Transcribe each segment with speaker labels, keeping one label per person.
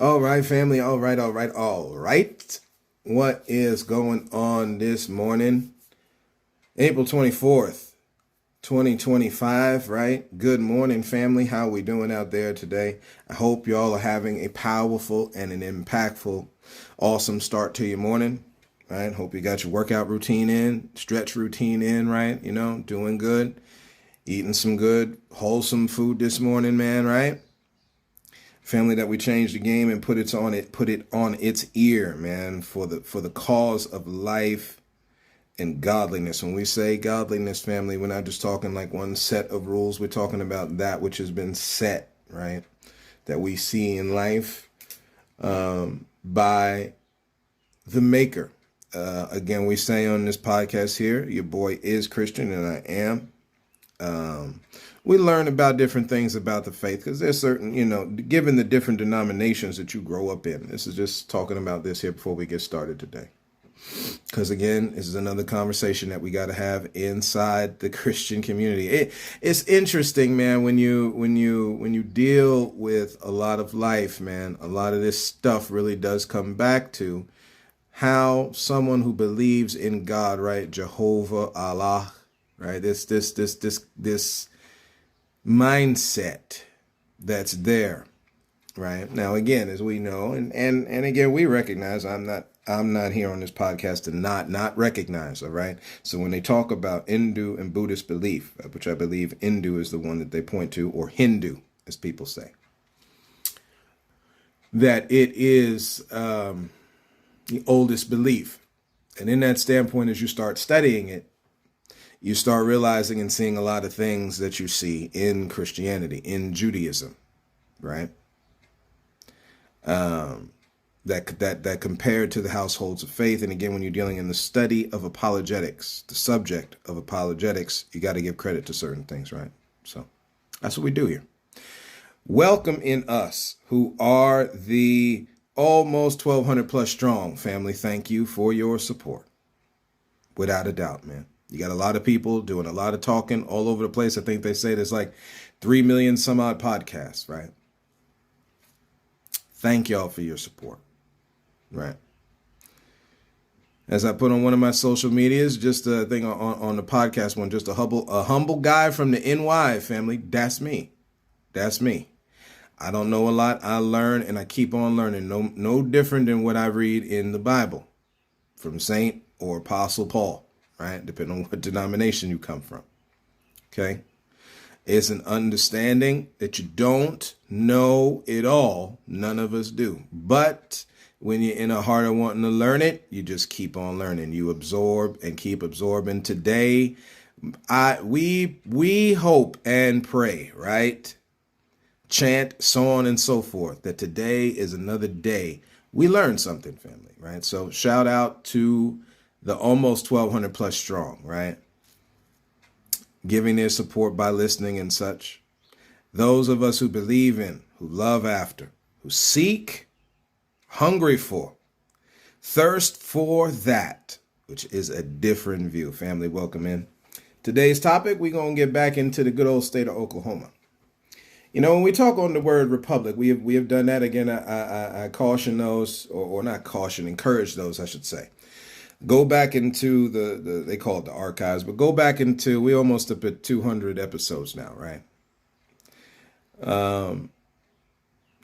Speaker 1: All right, family. All right. What is going on this morning? April 24th, 2025, right? Good morning, family. How we doing out there today? I hope y'all are having a powerful and an impactful, awesome start to your morning, right? Hope you got your workout routine in, stretch routine in, right? Doing good, eating some good, wholesome food this morning, man, right? Family, that we change the game and put it on its ear, man, for the cause of life and godliness. When we say godliness, family, we're not just talking like one set of rules. We're talking about that which has been set, right, that we see in life by the maker. Again, we say on this podcast here, your boy is Christian and I am. We learn about different things about the faith because there's certain, given the different denominations that you grow up in. This is just talking about this here before we get started today. Because again, this is another conversation that we got to have inside the Christian community. It's interesting, man, when you deal with a lot of life, man. A lot of this stuff really does come back to how someone who believes in God, right, Jehovah, Allah, right, this mindset that's there right now. Again, as we know, and again, we recognize I'm not here on this podcast to not recognize, all right? So when they talk about Hindu and Buddhist belief, which I believe Hindu is the one that they point to, or Hindu, as people say, that it is the oldest belief. And in that standpoint, as you start studying it, you start realizing and seeing a lot of things that you see in Christianity, in Judaism, right? That compared to the households of faith. And again, when you're dealing in the study of apologetics, the subject of apologetics, you got to give credit to certain things, right? So that's what we do here. Welcome in us who are the almost 1,200 plus strong family. Thank you for your support. Without a doubt, man. You got a lot of people doing a lot of talking all over the place. I think they say there's like 3 million some odd podcasts, right? Thank y'all for your support, right? As I put on one of my social medias, just a thing on the podcast one, just a humble guy from the NY family. That's me. That's me. I don't know a lot. I learn and I keep on learning. No different than what I read in the Bible from Saint or Apostle Paul. Right? Depending on what denomination you come from. Okay. It's an understanding that you don't know it all. None of us do. But when you're in a heart of wanting to learn it, you just keep on learning. You absorb and keep absorbing. Today, we hope and pray, right? Chant, so on and so forth, that today is another day. We learn something, family, right? So shout out to the almost 1,200 plus strong, right? Giving their support by listening and such. Those of us who believe in, who love after, who seek, hungry for, thirst for that, which is a different view. Family, welcome in. Today's topic, we're going to get back into the good old state of Oklahoma. When we talk on the word republic, we have done that again. I caution those, or not caution, encourage those, I should say. Go back into the they call it the archives, but go back into, we almost up at 200 episodes now, right?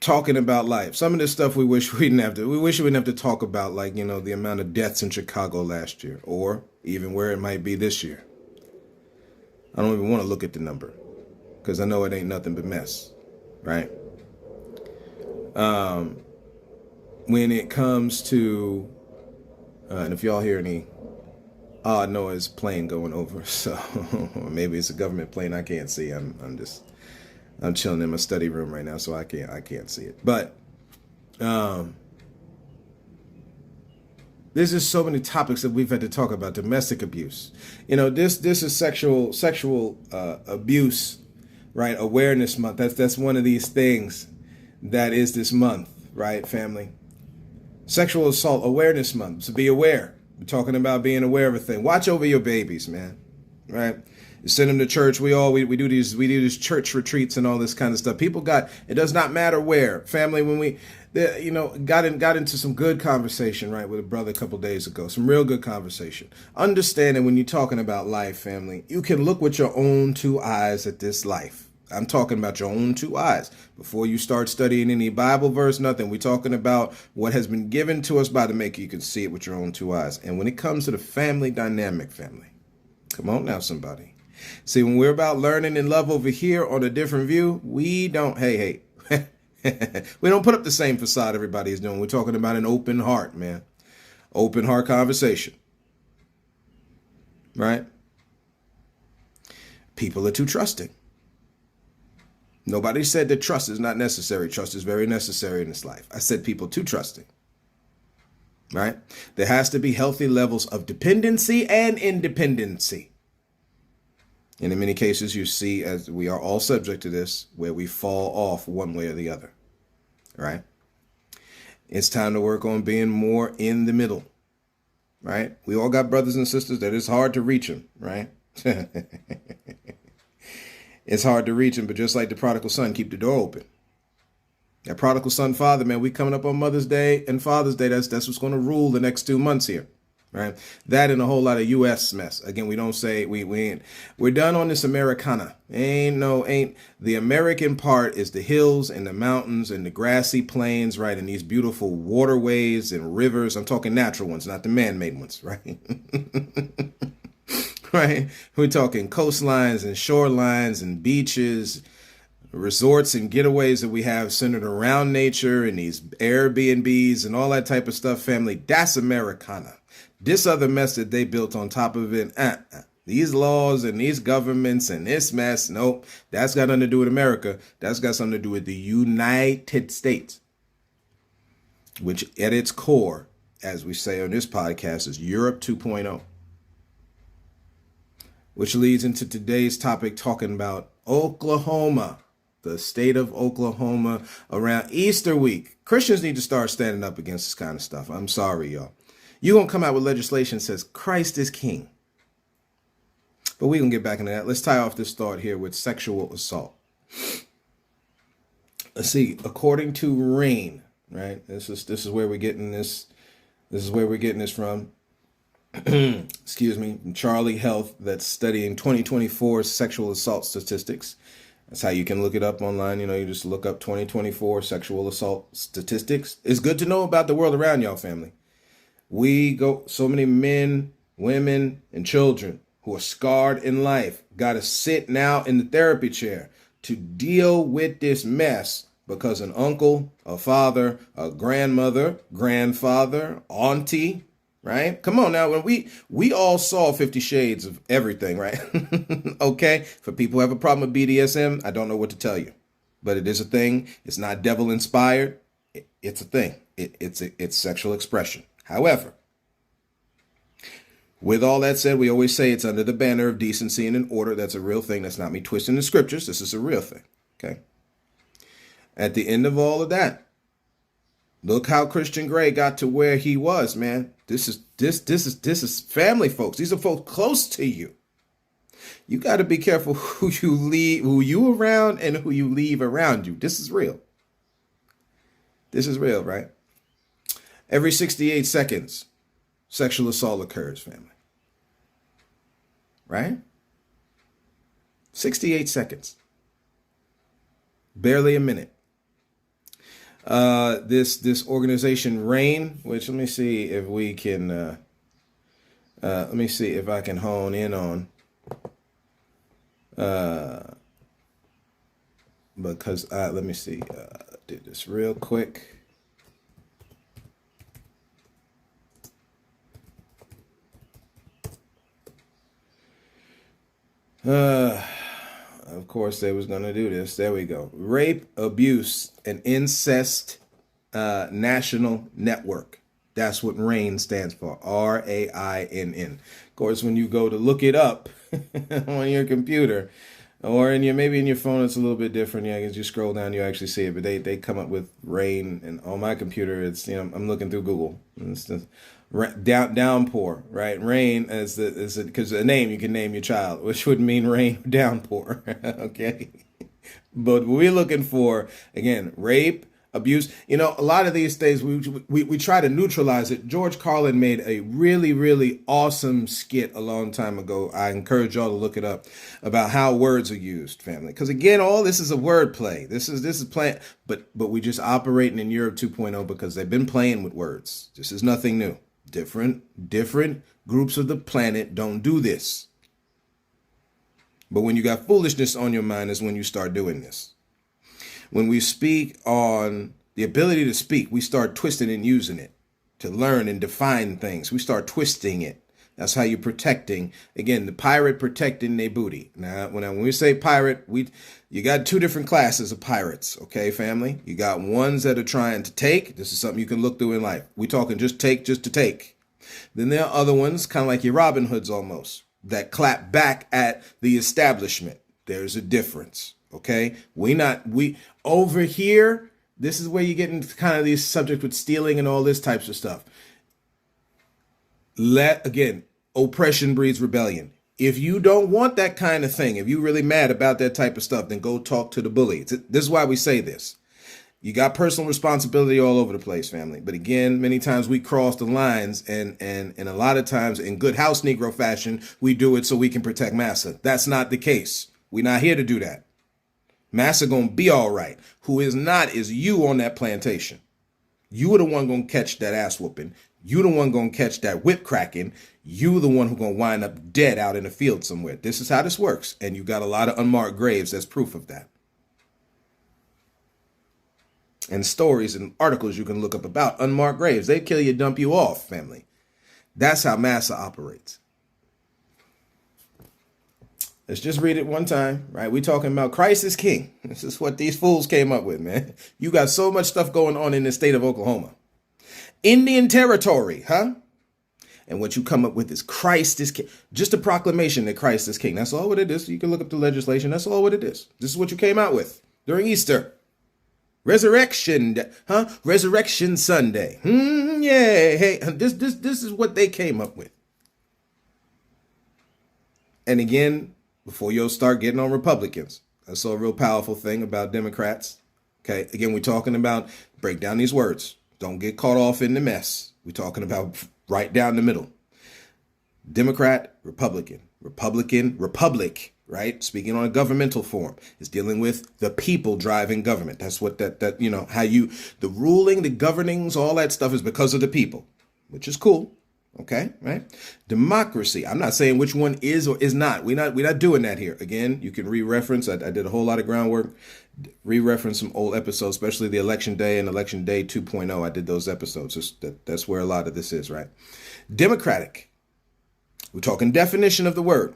Speaker 1: Talking about life. Some of this stuff we wish we wouldn't have to talk about, like, the amount of deaths in Chicago last year, or even where it might be this year. I don't even want to look at the number because I know it ain't nothing but mess, right? When it comes to and if y'all hear any odd noise, plane going over, so or maybe it's a government plane I can't see. I'm chilling in my study room right now, so I can't see it. But there's just so many topics that we've had to talk about. Domestic abuse, this is sexual abuse, right? Awareness month. That's one of these things that is this month, right, family? Sexual Assault Awareness Month. So be aware. We're talking about being aware of a thing. Watch over your babies, man. Right? You send them to church. We do these church retreats and all this kind of stuff. People got, it does not matter where. Family, when we got into some good conversation, right, with a brother a couple days ago. Some real good conversation. Understanding when you're talking about life, family, you can look with your own two eyes at this life. I'm talking about your own two eyes. Before you start studying any Bible verse, nothing. We're talking about what has been given to us by the Maker. You can see it with your own two eyes. And when it comes to the family dynamic, family, come on now, somebody. See, when we're about learning and love over here on a different view, we don't, hey, we don't put up the same facade everybody is doing. We're talking about an open heart, man. Open heart conversation. Right? People are too trusting. Nobody said that trust is not necessary. Trust is very necessary in this life. I said people too trusting. Right? There has to be healthy levels of dependency and independency. And in many cases, you see, as we are all subject to this, where we fall off one way or the other. Right? It's time to work on being more in the middle. Right? We all got brothers and sisters that it's hard to reach them. Right? It's hard to reach him, but just like the prodigal son, keep the door open. That prodigal son father, man, we coming up on Mother's Day and Father's Day. That's what's going to rule the next 2 months here, right? That and a whole lot of U.S. mess. Again, we don't say we're done on this Americana. Ain't the American part is the hills and the mountains and the grassy plains, right? And these beautiful waterways and rivers. I'm talking natural ones, not the man-made ones, right? Right? We're talking coastlines and shorelines and beaches, resorts and getaways that we have centered around nature and these Airbnbs and all that type of stuff, family. That's Americana. This other mess that they built on top of it, these laws and these governments and this mess, nope, that's got nothing to do with America. That's got something to do with the United States, which at its core, as we say on this podcast, is Europe 2.0. Which leads into today's topic, talking about Oklahoma, the state of Oklahoma around Easter week. Christians need to start standing up against this kind of stuff. I'm sorry, y'all. You're going to come out with legislation that says Christ is king. But we're going to get back into that. Let's tie off this thought here with sexual assault. Let's see. According to RAINN, right? This is where we're getting this. This is where we're getting this from. Excuse me, from Charlie Health, that's studying 2024 sexual assault statistics. That's how you can look it up online. You just look up 2024 sexual assault statistics. It's good to know about the world around y'all, family. So many men, women, and children who are scarred in life got to sit now in the therapy chair to deal with this mess because an uncle, a father, a grandmother, grandfather, auntie, right? Come on now. When we all saw 50 Shades of everything, right? Okay. For people who have a problem with BDSM, I don't know what to tell you, but it is a thing. It's not devil inspired. It's a thing. It's sexual expression. However, with all that said, we always say it's under the banner of decency and an order. That's a real thing. That's not me twisting the scriptures. This is a real thing. Okay. At the end of all of that, look how Christian Grey got to where he was, man. This is family, folks. These are folks close to you. You got to be careful who you around and who you leave around you. This is real. This is real, right? Every 68 seconds, sexual assault occurs, family. Right? 68 seconds. Barely a minute. This organization RAINN, which let me see if we can let me see if I can hone in on because let me see do this real quick. Of course they was going to do this. There we go. Rape, Abuse, and Incest National Network. That's what RAINN stands for. RAINN. Of course, when you go to look it up on your computer or maybe in your phone, it's a little bit different. Yeah, as you scroll down, you actually see it. But they come up with RAINN, and on my computer, it's I'm looking through Google. It's just Downpour, right? Rain as because a name you can name your child, which would mean rain downpour. Okay. But we're looking for, again, rape, abuse. A lot of these things we try to neutralize it. George Carlin made a really, really awesome skit a long time ago. I encourage y'all to look it up about how words are used, family. Because again, all this is a word play. This is playing, but we just operating in Europe 2.0 because they've been playing with words. This is nothing new. Different groups of the planet don't do this. But when you got foolishness on your mind is when you start doing this. When we speak on the ability to speak, we start twisting and using it to learn and define things. We start twisting it. That's how you're protecting. Again, the pirate protecting their booty. Now, when we say pirate, you got two different classes of pirates, okay, family? You got ones that are trying to take. This is something you can look through in life. We talking just take, just to take. Then there are other ones, kind of like your Robin Hoods almost, that clap back at the establishment. There's a difference, okay? We over here, this is where you get into kind of these subjects with stealing and all this types of stuff. Again, oppression breeds rebellion. If you don't want that kind of thing, if you're really mad about that type of stuff, then go talk to the bully. This is why we say this. You got personal responsibility all over the place, family. But again, many times we cross the lines and a lot of times in good house Negro fashion, we do it so we can protect massa. That's not the case. We're not here to do that. Massa gonna be all right. Who is not is you on that plantation. You are the one gonna catch that ass whooping. You the one gonna catch that whip cracking. You the one who gonna wind up dead out in the field somewhere. This is how this works. And you got a lot of unmarked graves as proof of that. And stories and articles you can look up about unmarked graves. They kill you, dump you off, family. That's how massa operates. Let's just read it one time, right? We talking about Christ is king. This is what these fools came up with, man. You got so much stuff going on in the state of Oklahoma. Indian territory, huh? And what you come up with is Christ is king. Just a proclamation that Christ is king. That's all what it is. You can look up the legislation. That's all what it is. This is what you came out with during Easter. Resurrection, huh? Resurrection Sunday. Yeah. Hey, this is what they came up with. And again, before you'll start getting on Republicans, I saw a real powerful thing about Democrats. Okay. Again, we're talking about break down these words. Don't get caught off in the mess. We're talking about right down the middle. Democrat, Republican, Republic, right? Speaking on a governmental form is dealing with the people driving government. That's what how the ruling, the governings, all that stuff is because of the people, which is cool. Okay, right? Democracy. I'm not saying which one is or is not. We're not doing that here. Again, you can re-reference. I did a whole lot of groundwork. Re-reference some old episodes, especially the Election Day and Election Day 2.0. I did those episodes. That's where a lot of this is, right? Democratic. We're talking definition of the word.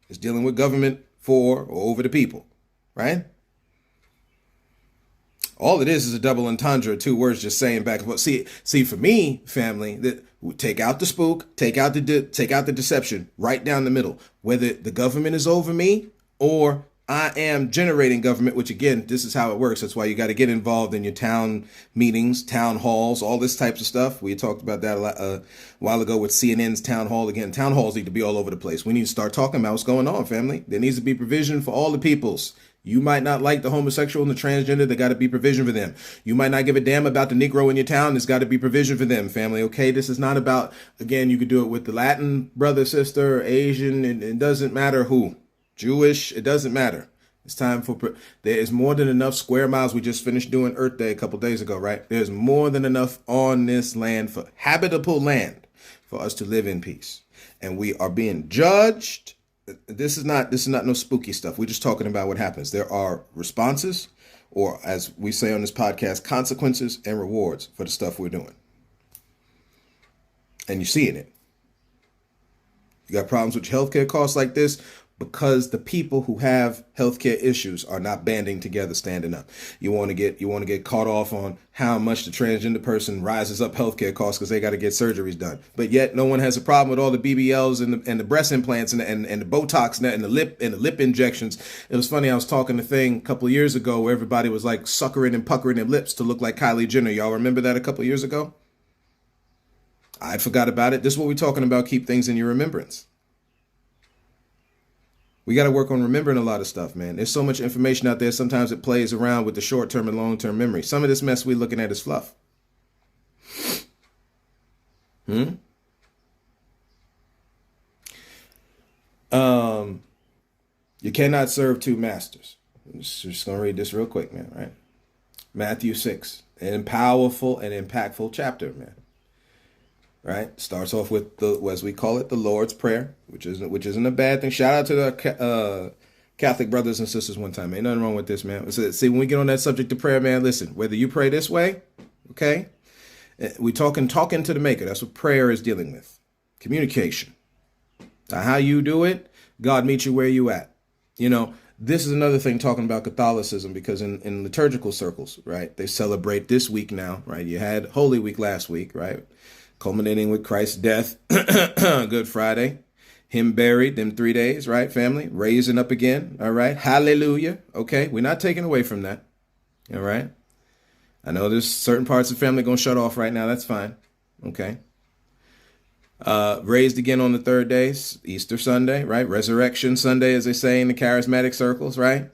Speaker 1: It's dealing with government for or over the people, right? All it is a double entendre, two words just saying back and forth. See, for me, family, that take out the spook, take out the deception, right down the middle. Whether the government is over me or I am generating government, which again, this is how it works. That's why you got to get involved in your town meetings, town halls, all this types of stuff. We talked about that a while ago with CNN's town hall. Again, town halls need to be all over the place. We need to start talking about what's going on, family. There needs to be provision for all the peoples. You might not like the homosexual and the transgender. There got to be provision for them. You might not give a damn about the Negro in your town. There's got to be provision for them, family. Okay, this is not about, again, you could do it with the Latin brother, sister, Asian. It doesn't matter who. Jewish, it doesn't matter. It's time for, there is more than enough square miles. We just finished doing Earth Day a couple days ago, right? There's more than enough on this land for habitable land for us to live in peace. And we are being judged. This is not no spooky stuff. We're just talking about what happens. There are responses, or as we say on this podcast, consequences and rewards for the stuff we're doing. And you're seeing it. You got problems with healthcare costs like this because the people who have healthcare issues are not banding together, standing up. You want to get caught off on how much the transgender person rises up healthcare costs because they got to get surgeries done. But yet no one has a problem with all the BBLs and the breast implants and the Botox and the lip injections. It was funny. I was talking a thing a couple of years ago where everybody was like suckering and puckering their lips to look like Kylie Jenner. Y'all remember that a couple of years ago? I forgot about it. This is what we're talking about. Keep things in your remembrance. We got to work on remembering a lot of stuff, man. There's so much information out there. Sometimes it plays around with the short-term and long-term memory. Some of this mess we're looking at is fluff. You cannot serve two masters. I'm just going to read this real quick, man, right? Matthew 6, an powerful and impactful chapter, man. Right? Starts off with as we call it, the Lord's Prayer, which isn't a bad thing. Shout out to the Catholic brothers and sisters one time. Ain't nothing wrong with this, man. See, when we get on that subject of prayer, man, listen, whether you pray this way, okay? We talking to the maker. That's what prayer is dealing with. Communication. Now, how you do it, God meets you where you at. You know, this is another thing talking about Catholicism, because in liturgical circles, right, they celebrate this week now, right? You had Holy Week last week, right? Culminating with Christ's death, Good Friday, him buried, them 3 days, right, family? Raising up again, all right? Hallelujah, okay? We're not taking away from that, all right? I know there's certain parts of the family going to shut off right now. That's fine, okay? Raised again on the third day, Easter Sunday, right? Resurrection Sunday, as they say in the charismatic circles, right?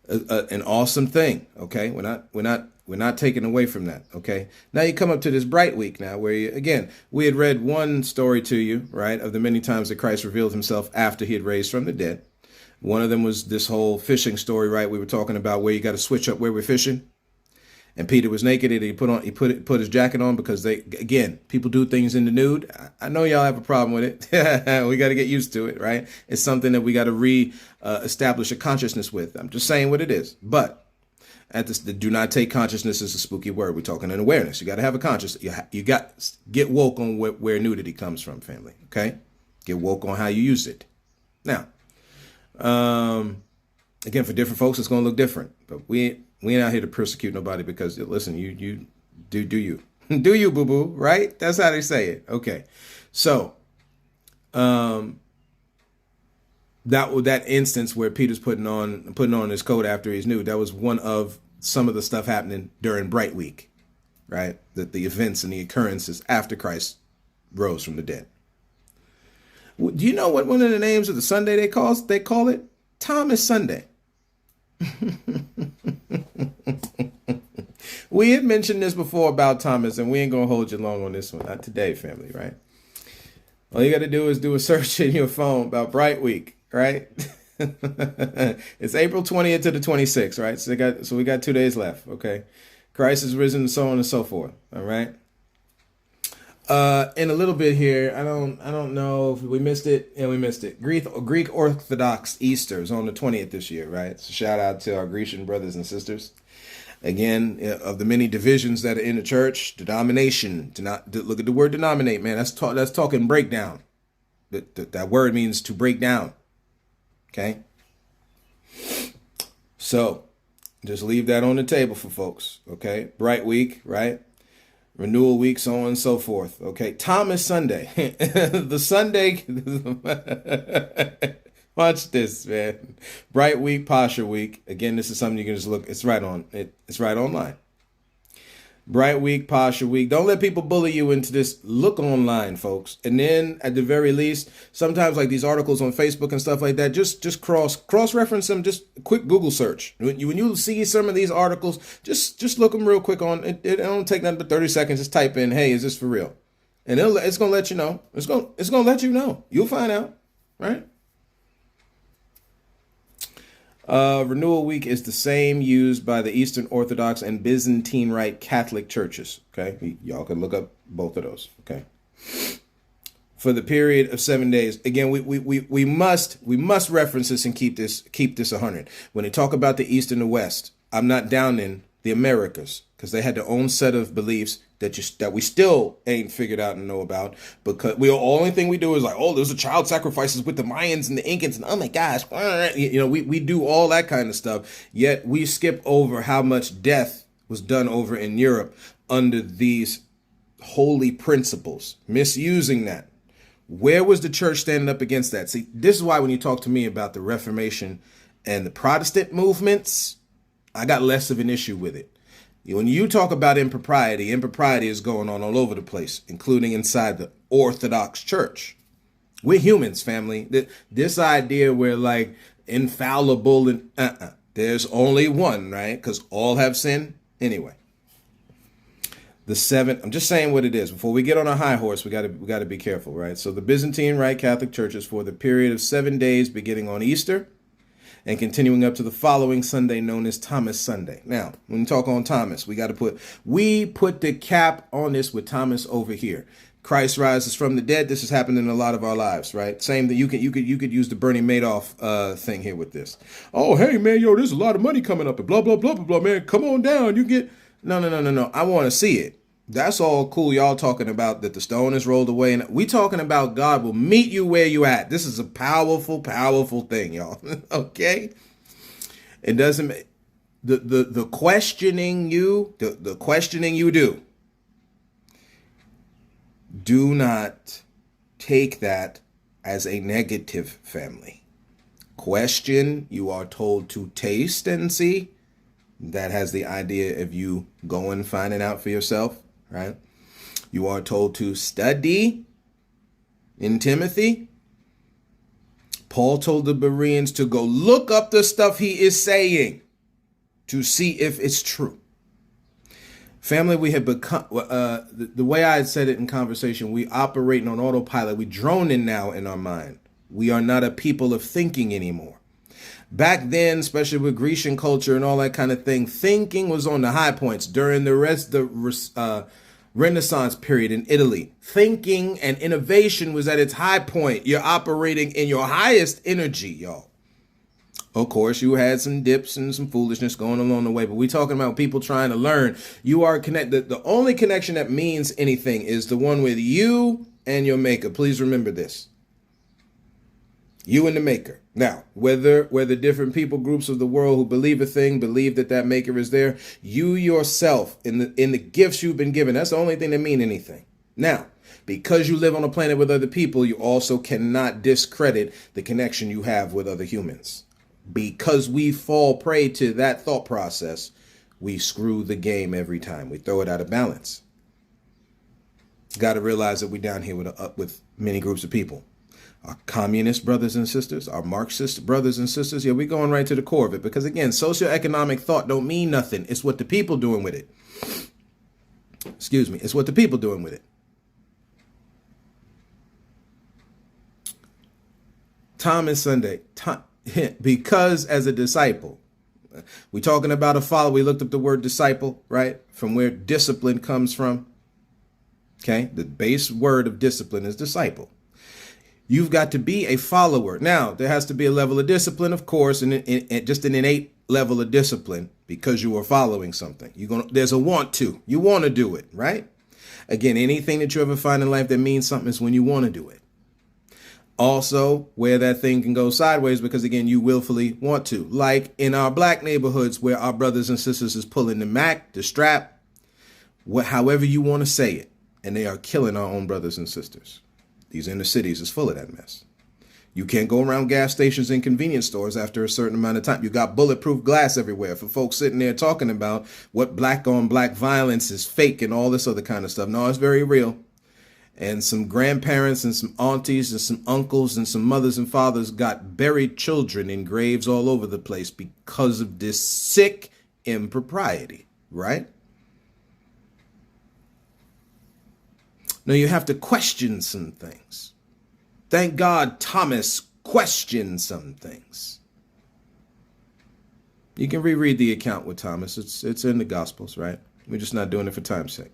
Speaker 1: An awesome thing, okay? We're not taking away from that, okay? Now you come up to this bright week now where, again, we had read one story to you, right, of the many times that Christ revealed himself after he had raised from the dead. One of them was this whole fishing story, right? We were talking about where you got to switch up where we're fishing. And Peter was naked and he put his jacket on because people do things in the nude. I know y'all have a problem with it. We got to get used to it, right? It's something that we got to establish a consciousness with. I'm just saying what it is. But do not take consciousness as a spooky word. We're talking an awareness. You got to have a consciousness. You got get woke on where nudity comes from, family. Okay, get woke on how you use it. Now, again, for different folks, it's going to look different. But we ain't out here to persecute nobody because listen, you do you do you boo boo, right? That's how they say it. Okay, so that instance where Peter's putting on his coat after he's nude, that was one of some of the stuff happening during Bright Week, right? The events and the occurrences after Christ rose from the dead. Do you know what one of the names of the Sunday they call it? Thomas Sunday. We had mentioned this before about Thomas, and we ain't gonna hold you long on this one. Not today, family, right? All you got to do is do a search in your phone about Bright Week, right? It's April 20th to the 26th, right? So we got 2 days left, okay? Christ is risen, and so on and so forth, all right? In a little bit here, I don't know if we missed it. Yeah, we missed it. Greek Orthodox Easter is on the 20th this year, right? So shout out to our Grecian brothers and sisters. Again, of the many divisions that are in the church, denomination. Look at the word denominate, man. That's talking breakdown. That word means to break down. Okay. So just leave that on the table for folks. Okay. Bright Week, right? Renewal Week, so on and so forth. Okay. Thomas Sunday. The Sunday. Watch this, man. Bright Week, Pascha Week. Again, this is something you can just look. It's right online. Bright Week, Pascha Week. Don't let people bully you into this. Look online, folks. And then, at the very least, sometimes like these articles on Facebook and stuff like that, just cross-reference them. Just a quick Google search. When you see some of these articles, just look them real quick on. It don't take nothing but 30 seconds. Just type in, "Hey, is this for real?" And it's gonna let you know. It's gonna let you know. You'll find out, right? Renewal Week is the same used by the Eastern Orthodox and Byzantine Rite Catholic churches. Okay, y'all can look up both of those. Okay, for the period of 7 days. Again, we must reference this and keep this 100. When they talk about the East and the West, I'm not downing the Americas because they had their own set of beliefs that we still ain't figured out and know about, because only thing we do is like, oh, there's a child sacrifices with the Mayans and the Incans, and oh my gosh, we do all that kind of stuff, yet we skip over how much death was done over in Europe under these holy principles, misusing that. Where was the church standing up against that? See, this is why when you talk to me about the Reformation and the Protestant movements, I got less of an issue with it. When you talk about impropriety is going on all over the place, including inside the Orthodox Church. We're humans, family. This idea we're like infallible and there's only one, right? Because all have sinned anyway. The seventh, I'm just saying what it is. Before we get on a high horse, we gotta be careful, right? So the Byzantine Rite Catholic Church is for the period of 7 days beginning on Easter and continuing up to the following Sunday known as Thomas Sunday. Now, when we talk on Thomas, we put the cap on this with Thomas over here. Christ rises from the dead. This has happened in a lot of our lives, right? Same that you could use the Bernie Madoff thing here with this. Oh, hey man, there's a lot of money coming up and blah blah blah blah blah. Man, come on down. You get no. I want to see it. That's all cool. Y'all talking about that the stone is rolled away, and we talking about God will meet you where you at. This is a powerful, powerful thing, y'all. Okay, it doesn't the questioning you do not take that as a negative, family. Question, you are told to taste and see. That has the idea of you going finding out for yourself, right? You are told to study in Timothy. Paul told the Bereans to go look up the stuff he is saying to see if it's true. Family, we have become, the way I had said it in conversation, we operating on autopilot. We droning now in our mind. We are not a people of thinking anymore. Back then, especially with Grecian culture and all that kind of thing, thinking was on the high points during the Renaissance period in Italy. Thinking and innovation was at its high point. You're operating in your highest energy, y'all. Of course, you had some dips and some foolishness going along the way, but we're talking about people trying to learn. You are connected. The only connection that means anything is the one with you and your maker. Please remember this. You and the maker. Now, whether different people groups of the world who believe a thing, believe that maker is there, you yourself in the gifts you've been given, that's the only thing that mean anything. Now, because you live on a planet with other people, you also cannot discredit the connection you have with other humans. Because we fall prey to that thought process, we screw the game every time. We throw it out of balance. Got to realize that we're down here with many groups of people. Our communist brothers and sisters, our Marxist brothers and sisters. Yeah, we're going right to the core of it. Because again, socioeconomic thought don't mean nothing. It's what the people doing with it. Excuse me. It's what the people doing with it. Thomas Sunday. Because as a disciple, we talking about a follower. We looked up the word disciple, right? From where discipline comes from. Okay. The base word of discipline is disciple. You've got to be a follower. Now, there has to be a level of discipline, of course, and just an innate level of discipline because you are following something. There's a want to. You want to do it, right? Again, anything that you ever find in life that means something is when you want to do it. Also, where that thing can go sideways because, again, you willfully want to. Like in our black neighborhoods where our brothers and sisters is pulling the Mac, the strap, however you want to say it. And they are killing our own brothers and sisters. These inner cities is full of that mess. You can't go around gas stations and convenience stores after a certain amount of time. You got bulletproof glass everywhere for folks sitting there talking about what black on black violence is fake and all this other kind of stuff. No, it's very real. And some grandparents and some aunties and some uncles and some mothers and fathers got buried children in graves all over the place because of this sick impropriety, right? Now you have to question some things. Thank God Thomas questioned some things. You can reread the account with Thomas. It's in the Gospels, right? We're just not doing it for time's sake.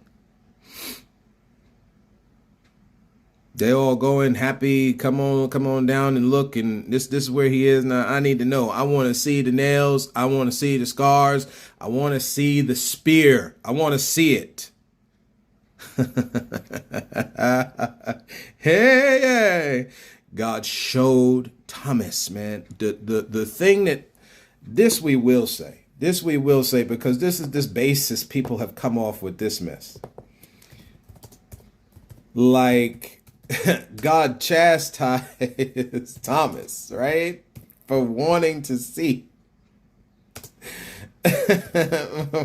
Speaker 1: They all going happy. Come on down and look. And this is where he is. Now I need to know. I want to see the nails. I want to see the scars. I want to see the spear. I want to see it. hey, God showed Thomas, man, the thing that this we will say because this is this basis people have come off with this mess. Like God chastised Thomas, right, for wanting to see.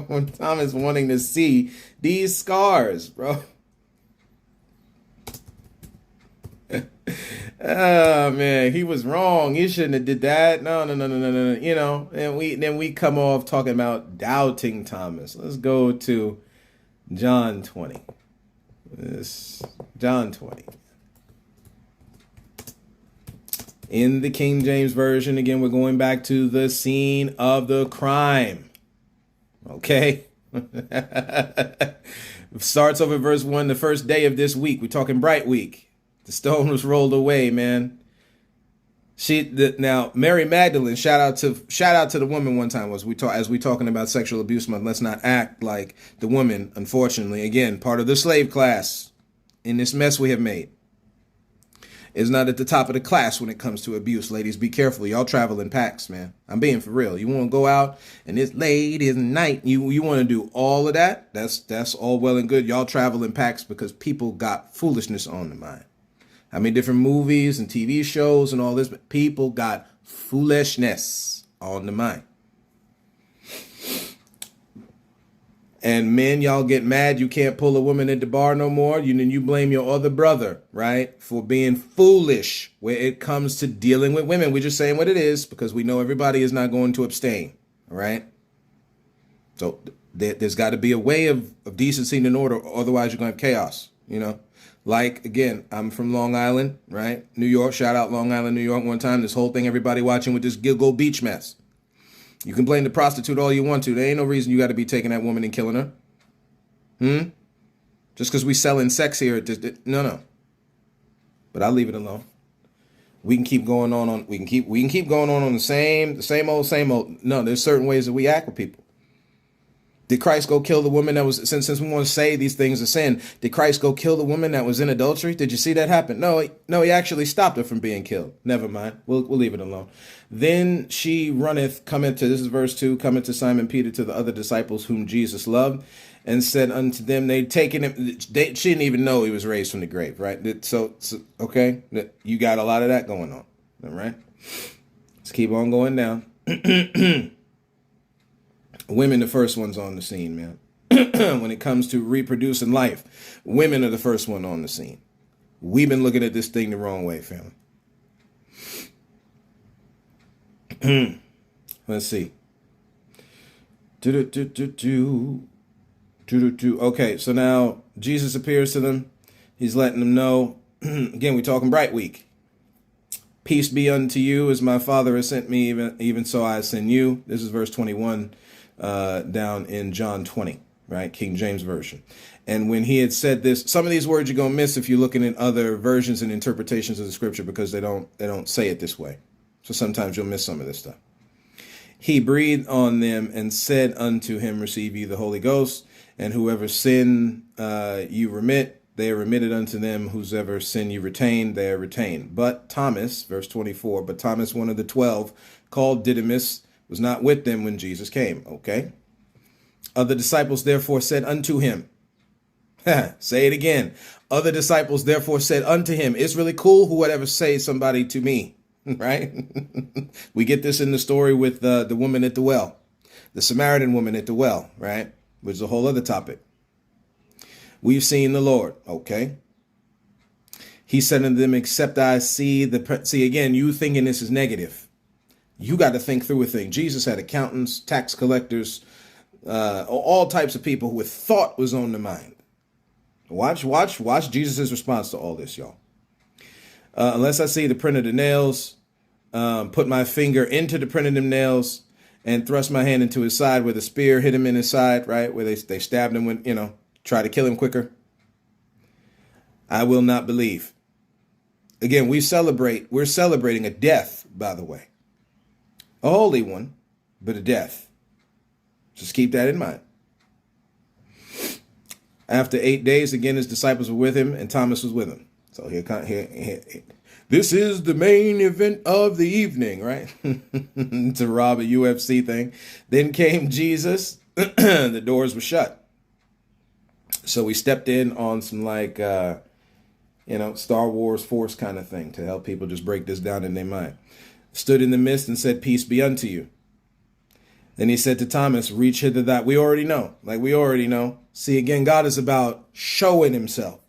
Speaker 1: when Thomas wanting to see these scars, bro. Oh man, he was wrong. He shouldn't have did that. No, no, no, no, no, no. You know, and we come off talking about doubting Thomas. Let's go to John 20. This John 20. In the King James Version, again, we're going back to the scene of the crime. Okay? Starts over verse 1, the first day of this week. We're talking bright week. The stone was rolled away, man. Now Mary Magdalene, shout out to the woman one time as we talking about sexual abuse month. Let's not act like the woman, unfortunately, again, part of the slave class in this mess we have made, is not at the top of the class when it comes to abuse. Ladies, be careful. Y'all travel in packs, man. I'm being for real. You want to go out and it's late at night. You want to do all of that. That's all well and good. Y'all travel in packs because people got foolishness on the mind. I mean, different movies and TV shows and all this, but people got foolishness on the mind. And men, y'all get mad. You can't pull a woman at the bar no more. You blame your other brother, right, for being foolish when it comes to dealing with women. We're just saying what it is because we know everybody is not going to abstain, all right? So there's got to be a way of decency and order, otherwise you're going to have chaos, you know? Like, again, I'm from Long Island, right? New York, shout out Long Island, New York one time. This whole thing, everybody watching with this Gilgo Beach mess. You can blame the prostitute all you want to. There ain't no reason you got to be taking that woman and killing her. Just because we selling sex here. No. But I'll leave it alone. We can keep going on. We can keep going on the same old. No, there's certain ways that we act with people. Did Christ go kill the woman that was, since we want to say these things are sin, did Christ go kill the woman that was in adultery? Did you see that happen? No, he actually stopped her from being killed. Never mind. We'll leave it alone. Then she runneth, this is verse 2, cometh to Simon Peter to the other disciples whom Jesus loved, and said unto them, they'd taken him, she didn't even know he was raised from the grave, right? So okay, you got a lot of that going on, all right? Let's keep on going down. Women, the first ones on the scene, man. When it comes to reproducing life, women are the first one on the scene. We've been looking at this thing the wrong way, family. Let's see. Okay, so now Jesus appears to them. He's letting them know. Again, we're talking bright week. Peace be unto you, as my Father has sent me, even so I send you. This is verse 21. Down in John 20, right? King James Version. And when he had said this, some of these words you're going to miss if you're looking at other versions and interpretations of the scripture because they don't say it this way. So sometimes you'll miss some of this stuff. He breathed on them and said unto him, receive ye the Holy Ghost, and whoever sin you remit, they are remitted unto them. Whosoever sin you retain, they are retained. But Thomas, verse 24, but Thomas, one of the 12, called Didymus, was not with them when Jesus came. Okay. Other disciples therefore said unto him. Say it again. Other disciples therefore said unto him. It's really cool who would ever say somebody to me, right? We get this in the story with the woman at the well, the Samaritan woman at the well, right? Which is a whole other topic. We've seen the Lord. Okay. He said unto them, except I see again, you thinking this is negative. You got to think through a thing. Jesus had accountants, tax collectors, all types of people who thought was on the mind. Watch Jesus' response to all this, y'all. Unless I see the print of the nails, put my finger into the print of them nails and thrust my hand into his side where the spear hit him in his side, right? Where they stabbed him when, try to kill him quicker. I will not believe. Again, we're celebrating a death, by the way. A holy one, but a death. Just keep that in mind. After 8 days, again, his disciples were with him, and Thomas was with him. So here, this is the main event of the evening, right? To rob a UFC thing. Then came Jesus. The doors were shut. So we stepped in on some Star Wars Force kind of thing to help people just break this down in their mind. Stood in the midst and said, peace be unto you. Then he said to Thomas, reach hither that. We already know. Like we already know. See, again, God is about showing himself.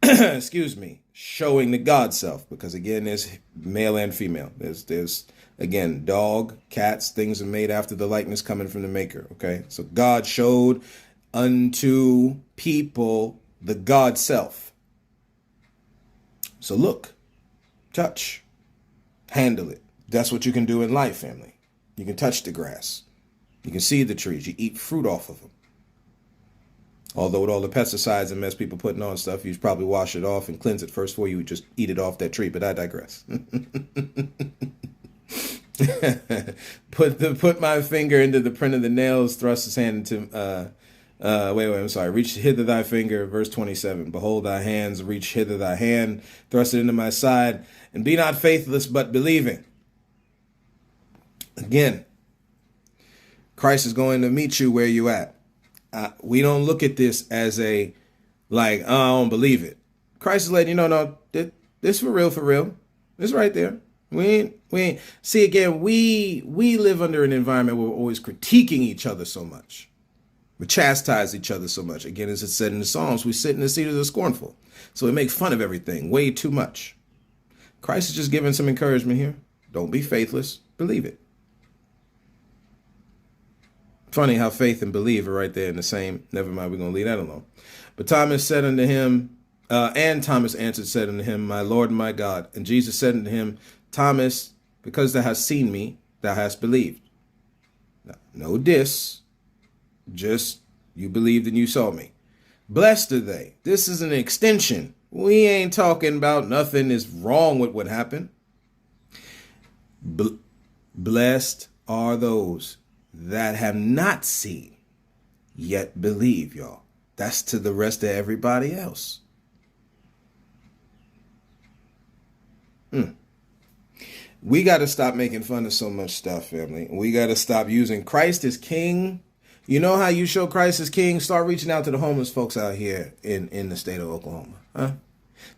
Speaker 1: Excuse me. Showing the God self. Because again, there's male and female. There's again, dog, cats, things are made after the likeness coming from the maker. Okay. So God showed unto people the God self. So look, touch, handle it. That's what you can do in life, family. You can touch the grass. You can see the trees. You eat fruit off of them. Although with all the pesticides and mess people putting on stuff, you should probably wash it off and cleanse it first before you would just eat it off that tree. But I digress. Put my finger into the print of the nails, thrust his hand into I'm sorry. Reach hither thy finger, verse 27. Behold thy hands, reach hither thy hand, thrust it into my side, and be not faithless, but believing. Again, Christ is going to meet you where you at. We don't look at this as a, like, oh, I don't believe it. Christ is letting you know, no, this for real, for real. It's right there. We ain't. See, again, we live under an environment where we're always critiquing each other so much. We chastise each other so much. Again, as it said in the Psalms, we sit in the seat of the scornful. So we make fun of everything way too much. Christ is just giving some encouragement here. Don't be faithless. Believe it. Funny how faith and believe are right there in the same. Never mind, we're going to leave that alone. But Thomas said unto him, and Thomas answered, said unto him, my Lord and my God. And Jesus said unto him, Thomas, because thou hast seen me, thou hast believed. Now, no diss. Just you believed and you saw me. Blessed are they. This is an extension. We ain't talking about nothing is wrong with what happened. Blessed are those that have not seen yet believe, y'all. That's to the rest of everybody else. We got to stop making fun of so much stuff, family. We got to stop using Christ as king. You know how you show Christ as king? Start reaching out to the homeless folks out here in the state of Oklahoma. Huh?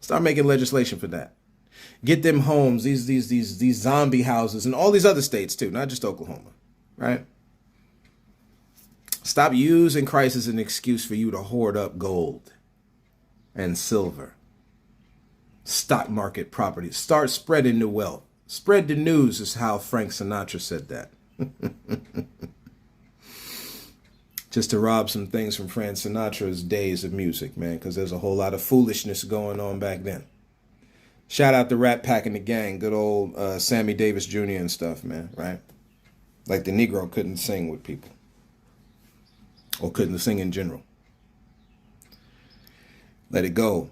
Speaker 1: Start making legislation for that. Get them homes, these zombie houses, and all these other states too, not just Oklahoma, right? Stop using Christ as an excuse for you to hoard up gold and silver, stock market properties. Start spreading the wealth. Spread the news is how Frank Sinatra said that. Just to rob some things from Frank Sinatra's days of music, man, because there's a whole lot of foolishness going on back then. Shout out to Rat Pack and the gang, good old Sammy Davis Jr. and stuff, man, right? Like the Negro couldn't sing with people. Or couldn't sing in general. Let it go.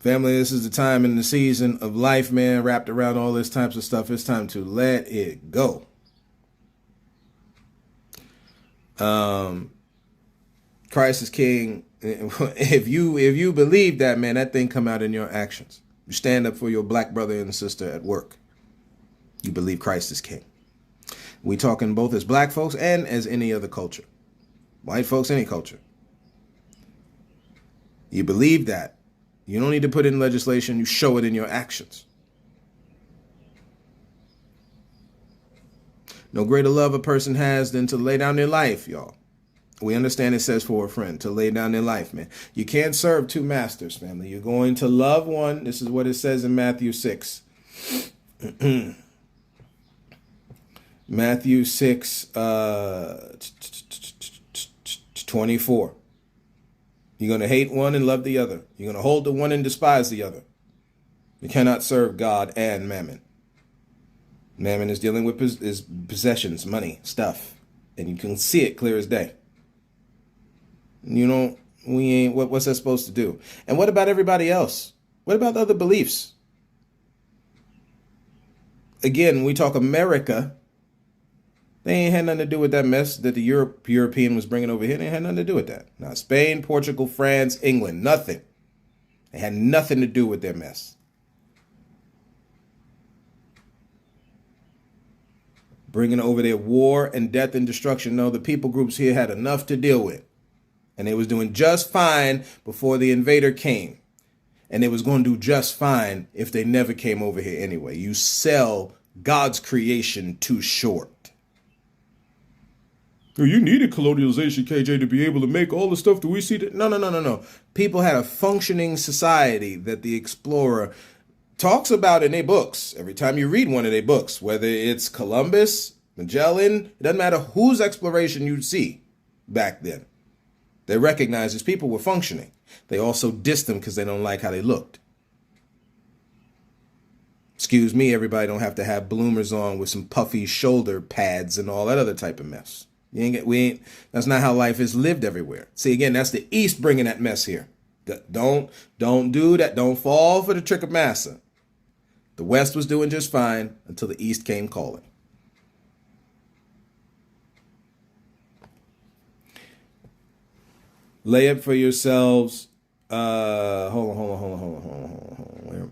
Speaker 1: Family, this is the time in the season of life, man, wrapped around all this types of stuff. It's time to let it go. Christ is king. If you believe that, man, that thing come out in your actions. You stand up for your black brother and sister at work. You believe Christ is king. We talking both as black folks and as any other culture. White folks, any culture. You believe that. You don't need to put in legislation. You show it in your actions. No greater love a person has than to lay down their life, y'all. We understand it says for a friend, to lay down their life, man. You can't serve two masters, family. You're going to love one. This is what it says in Matthew 6. Matthew 6, 24. You're going to hate one and love the other. You're going to hold the one and despise the other. You cannot serve God and mammon. Mammon is dealing with his possessions, money, stuff. And you can see it clear as day. What's that supposed to do? And what about everybody else? What about the other beliefs? Again, we talk America. They ain't had nothing to do with that mess that the European was bringing over here. They had nothing to do with that. Now, Spain, Portugal, France, England, nothing. They had nothing to do with their mess. Bringing over their war and death and destruction. No, the people groups here had enough to deal with. And they was doing just fine before the invader came. And they was going to do just fine if they never came over here anyway. You sell God's creation too short. You needed colonialization, KJ, to be able to make all the stuff that we see. No, no, no, no, no. People had a functioning society that the explorer talks about in their books. Every time you read one of their books, whether it's Columbus, Magellan, it doesn't matter whose exploration you see back then. They recognized these people were functioning. They also dissed them because they don't like how they looked. Excuse me, everybody don't have to have bloomers on with some puffy shoulder pads and all that other type of mess. That's not how life is lived everywhere. See, again, that's the East bringing that mess here. Don't do that. Don't fall for the trick of massa. The West was doing just fine until the East came calling. Lay up for yourselves. Hold on.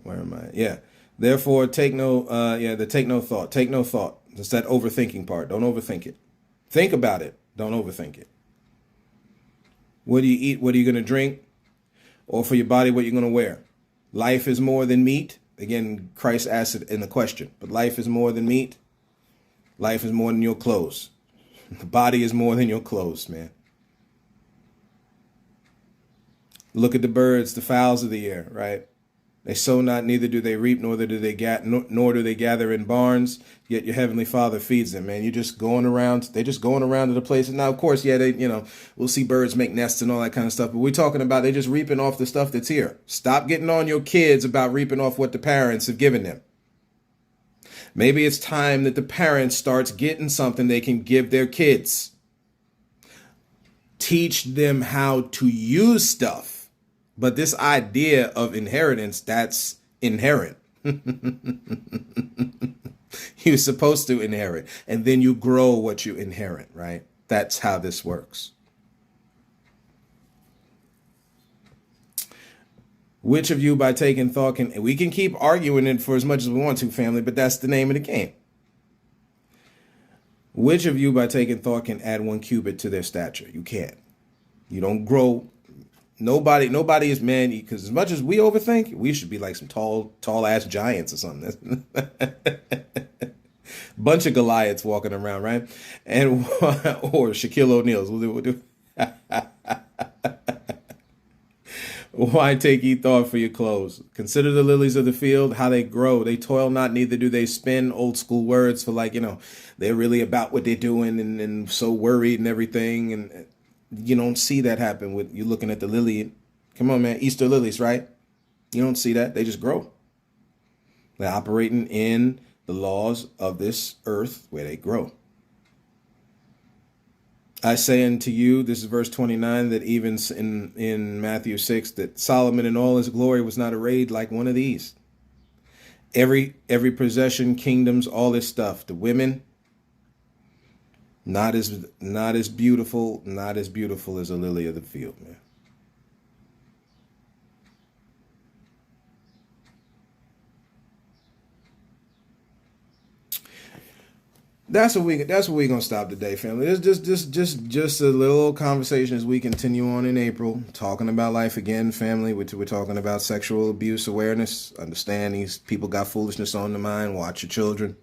Speaker 1: Where am I? Yeah. Therefore, take no thought. Take no thought. It's that overthinking part. Don't overthink it. Think about it. Don't overthink it. What do you eat? What are you going to drink? Or for your body, what you're going to wear? Life is more than meat. Again, Christ asked it in the question. But life is more than meat. Life is more than your clothes. The body is more than your clothes, man. Look at the birds, the fowls of the air, right? They sow not, neither do they reap, nor do they gather in barns. Yet your heavenly Father feeds them. Man, you're just going around. They're just going around to the places. Now, of course, yeah, we'll see birds make nests and all that kind of stuff. But we're talking about they're just reaping off the stuff that's here. Stop getting on your kids about reaping off what the parents have given them. Maybe it's time that the parents starts getting something they can give their kids. Teach them how to use stuff. But this idea of inheritance, that's inherent. You're supposed to inherit, and then you grow what you inherit, right? That's how this works. Which of you by taking thought can, we can keep arguing it for as much as we want to, family, but that's the name of the game. Which of you by taking thought can add 1 cubit to their stature? You can't. You don't grow. Nobody is man, because as much as we overthink, we should be like some tall ass giants or something. Bunch of Goliaths walking around, right? And or Shaquille O'Neal's. We'll do. Why take ye thought for your clothes? Consider the lilies of the field, how they grow. They toil not, neither do they spin. Old school words for they're really about what they're doing and so worried and everything. And you don't see that happen with you looking at the lily. Come on, man. Easter lilies, right? You don't see that. They just grow. They're operating in the laws of this earth where they grow. I say unto you, this is verse 29, that even in Matthew 6, that Solomon in all his glory was not arrayed like one of these. Every possession, kingdoms, all this stuff. The women, not as beautiful as a lily of the field, man. That's what we're gonna stop today, family. It's just a little conversation as we continue on in April, talking about life again, family. We're talking about sexual abuse awareness. Understand these people got foolishness on the mind. Watch your children.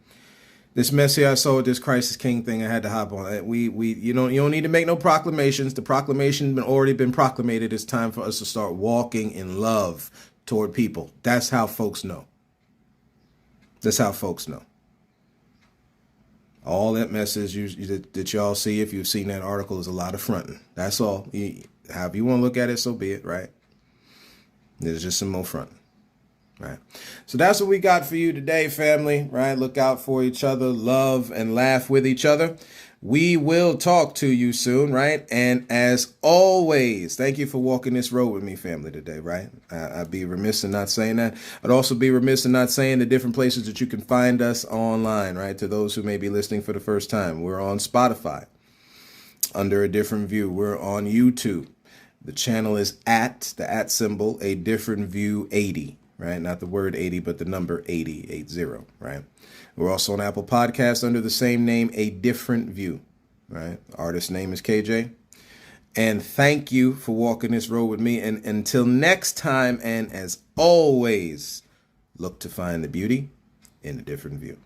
Speaker 1: This mess here I saw with this Christ is King thing, I had to hop on. You don't need to make no proclamations. The proclamation already been proclamated. It's time for us to start walking in love toward people. That's how folks know. That's how folks know. All that message that y'all see, if you've seen that article, is a lot of fronting. That's all. However you want to look at it, so be it, right? There's just some more fronting. Right. So that's what we got for you today, family. Right. Look out for each other, love and laugh with each other. We will talk to you soon. Right. And as always, thank you for walking this road with me, family, today. Right. I'd be remiss in not saying that. I'd also be remiss in not saying the different places that you can find us online. Right. To those who may be listening for the first time, we're on Spotify under A Different View. We're on YouTube. The channel is @ the @ symbol, A Different View 80. Right? Not the word 80, but the number 80, right? We're also on Apple Podcasts under the same name, A Different View, right? The artist's name is KJ. And thank you for walking this road with me. And until next time, and as always, look to find the beauty in a different view.